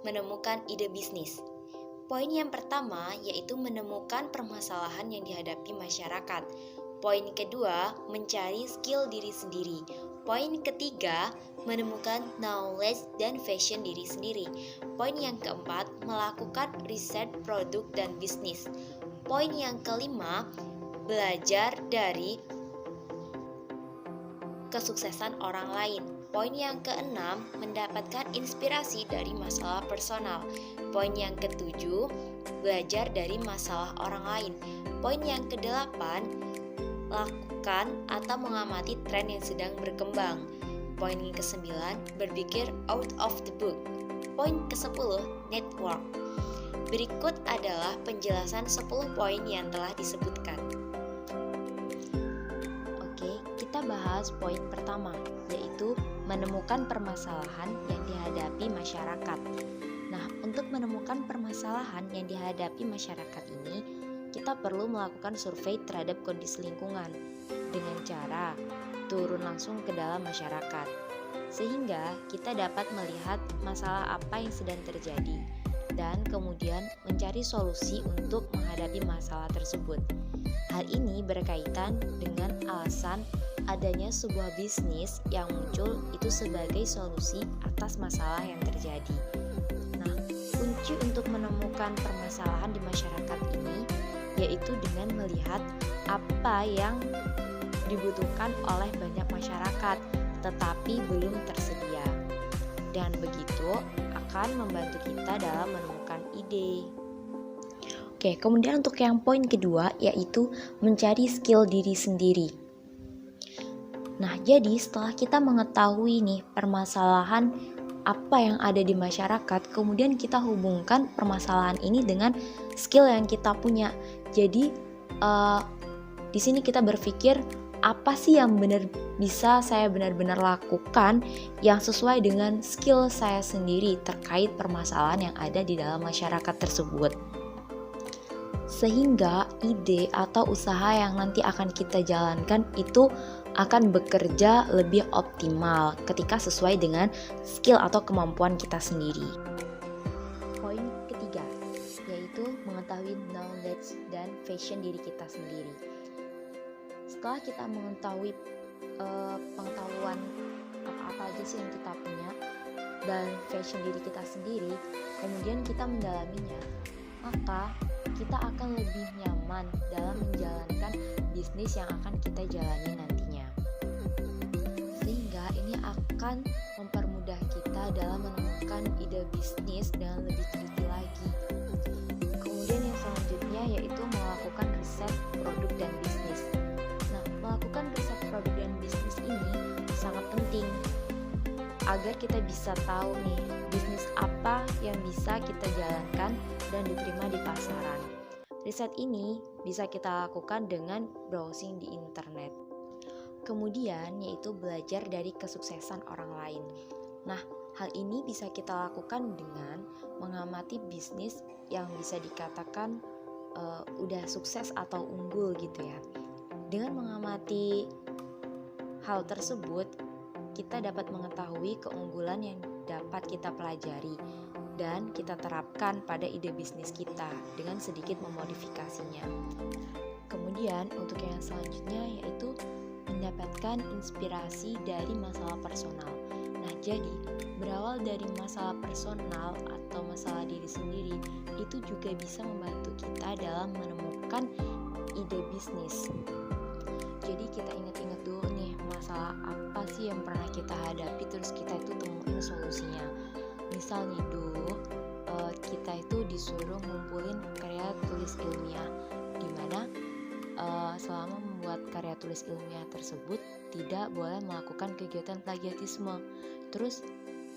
menemukan ide bisnis. Poin yang pertama yaitu menemukan permasalahan yang dihadapi masyarakat. Poin kedua, mencari skill diri sendiri. Poin ketiga, menemukan knowledge dan fashion diri sendiri. Poin yang keempat, melakukan riset produk dan bisnis. Poin yang kelima, belajar dari kesuksesan orang lain. Poin yang keenam, mendapatkan inspirasi dari masalah personal. Poin yang ketujuh, belajar dari masalah orang lain. Poin yang kedelapan, lakukan atau mengamati tren yang sedang berkembang. Poin yang kesembilan, berpikir out of the book. Poin ke-10, network. Berikut adalah penjelasan 10 poin yang telah disebutkan. Oke, kita bahas poin pertama, yaitu menemukan permasalahan yang dihadapi masyarakat. Nah, untuk menemukan permasalahan yang dihadapi masyarakat ini, kita perlu melakukan survei terhadap kondisi lingkungan dengan cara turun langsung ke dalam masyarakat, sehingga kita dapat melihat masalah apa yang sedang terjadi dan kemudian mencari solusi untuk menghadapi masalah tersebut. Hal ini berkaitan dengan alasan adanya sebuah bisnis yang muncul itu sebagai solusi atas masalah yang terjadi. Nah, kunci untuk menemukan permasalahan di masyarakat ini yaitu dengan melihat apa yang dibutuhkan oleh banyak masyarakat tetapi belum tersedia. Dan begitu akan membantu kita dalam menemukan ide. Oke, kemudian untuk yang poin kedua yaitu mencari skill diri sendiri. Nah, jadi setelah kita mengetahui nih permasalahan apa yang ada di masyarakat, kemudian kita hubungkan permasalahan ini dengan skill yang kita punya. Jadi di sini kita berpikir apa sih yang bisa saya benar-benar lakukan yang sesuai dengan skill saya sendiri terkait permasalahan yang ada di dalam masyarakat tersebut. Sehingga ide atau usaha yang nanti akan kita jalankan itu akan bekerja lebih optimal ketika sesuai dengan skill atau kemampuan kita sendiri. Poin ketiga, yaitu mengetahui knowledge dan fashion diri kita sendiri. Setelah kita mengetahui pengetahuan apa aja sih yang kita punya dan fashion diri kita sendiri, kemudian kita mendalaminya, maka kita akan lebih nyaman dalam menjalankan bisnis yang akan kita jalani nantinya. Sehingga ini akan mempermudah kita dalam menemukan ide bisnis dengan lebih teliti lagi. Kemudian yang selanjutnya yaitu melakukan riset produk dan bisnis. Nah, melakukan riset produk dan bisnis ini sangat penting agar kita bisa tahu nih bisnis apa yang bisa kita jalankan dan diterima di pasaran. Riset ini bisa kita lakukan dengan browsing di internet. Kemudian yaitu belajar dari kesuksesan orang lain. Nah, hal ini bisa kita lakukan dengan mengamati bisnis yang bisa dikatakan udah sukses atau unggul gitu ya. Dengan mengamati hal tersebut, kita dapat mengetahui keunggulan yang dapat kita pelajari dan kita terapkan pada ide bisnis kita dengan sedikit memodifikasinya. Kemudian untuk yang selanjutnya yaitu mendapatkan inspirasi dari masalah personal. Nah, jadi berawal dari masalah personal atau masalah diri sendiri itu juga bisa membantu kita dalam menemukan ide bisnis. Jadi kita ingat-ingat dulu nih masalah apa sih yang pernah kita hadapi, terus kita itu temuin solusinya. Misal nih dulu kita itu disuruh ngumpulin karya tulis ilmiah, dimana selama membuat karya tulis ilmiah tersebut tidak boleh melakukan kegiatan plagiatisme. Terus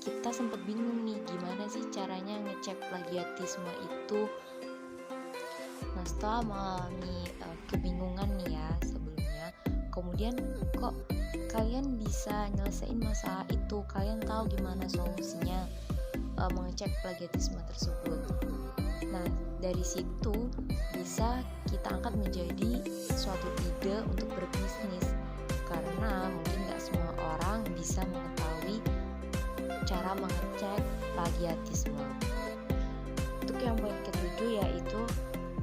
kita sempat bingung nih gimana sih caranya ngecek plagiatisme itu. Nah, setelah mengalami kebingungan nih ya sebelumnya, kemudian kok kalian bisa nyelesain masalah itu, kalian tahu gimana solusinya mengecek plagiatisme tersebut. Nah, dari situ bisa kita angkat menjadi suatu ide untuk berbisnis, karena mungkin gak semua orang bisa mengetahui cara mengecek plagiatisme. Untuk yang poin ketujuh yaitu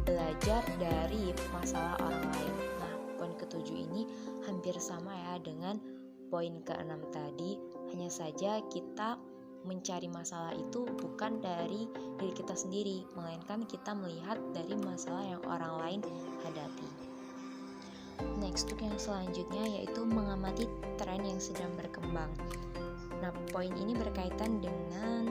belajar dari masalah orang lain. Nah, poin ketujuh ini hampir sama ya dengan poin keenam tadi, hanya saja kita mencari masalah itu bukan dari diri kita sendiri, melainkan kita melihat dari masalah yang orang lain hadapi. Next, untuk yang selanjutnya yaitu mengamati tren yang sedang berkembang. Nah, poin ini berkaitan dengan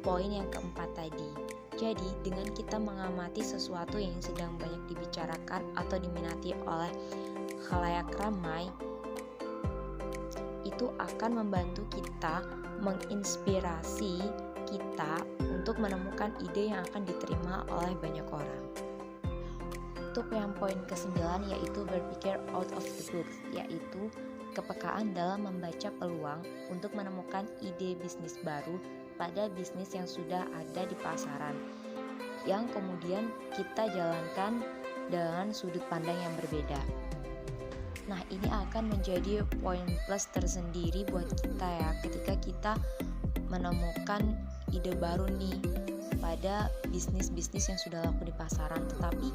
poin yang keempat tadi. Jadi, dengan kita mengamati sesuatu yang sedang banyak dibicarakan atau diminati oleh khalayak ramai, itu akan membantu kita, menginspirasi kita untuk menemukan ide yang akan diterima oleh banyak orang. Untuk yang poin ke-9 yaitu berpikir out of the box, yaitu kepekaan dalam membaca peluang untuk menemukan ide bisnis baru pada bisnis yang sudah ada di pasaran, yang kemudian kita jalankan dengan sudut pandang yang berbeda. Nah, ini akan menjadi poin plus tersendiri buat kita ya, ketika kita menemukan ide baru nih pada bisnis-bisnis yang sudah laku di pasaran, tetapi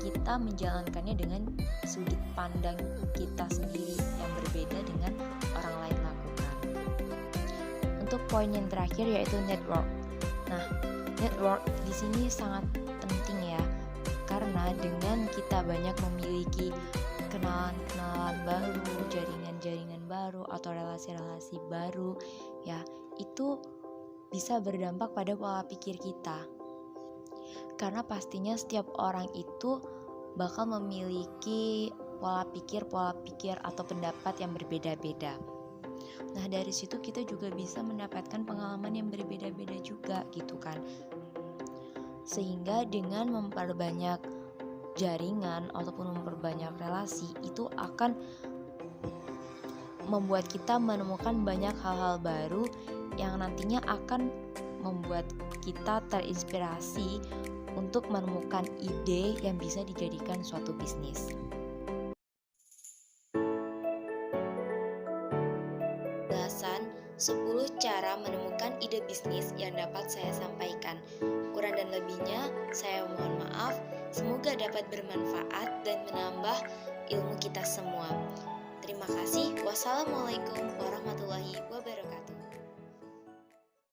kita menjalankannya dengan sudut pandang kita sendiri yang berbeda dengan orang lain lakukan. Untuk poin yang terakhir yaitu network. Nah, network di sini sangat penting ya, karena dengan kita banyak memiliki kenalan-kenalan baru, jaringan-jaringan baru atau relasi-relasi baru ya, itu bisa berdampak pada pola pikir kita. Karena pastinya setiap orang itu bakal memiliki pola pikir atau pendapat yang berbeda-beda. Nah, dari situ kita juga bisa mendapatkan pengalaman yang berbeda-beda juga gitu kan. Sehingga dengan memperbanyak jaringan ataupun memperbanyak relasi, itu akan membuat kita menemukan banyak hal-hal baru yang nantinya akan membuat kita terinspirasi untuk menemukan ide yang bisa dijadikan suatu bisnis. Belasan 10 cara menemukan ide bisnis yang dapat saya sampaikan. Kurang dan lebihnya saya mohon maaf. Semoga dapat bermanfaat dan menambah ilmu kita semua. Terima kasih. Wassalamualaikum warahmatullahi wabarakatuh.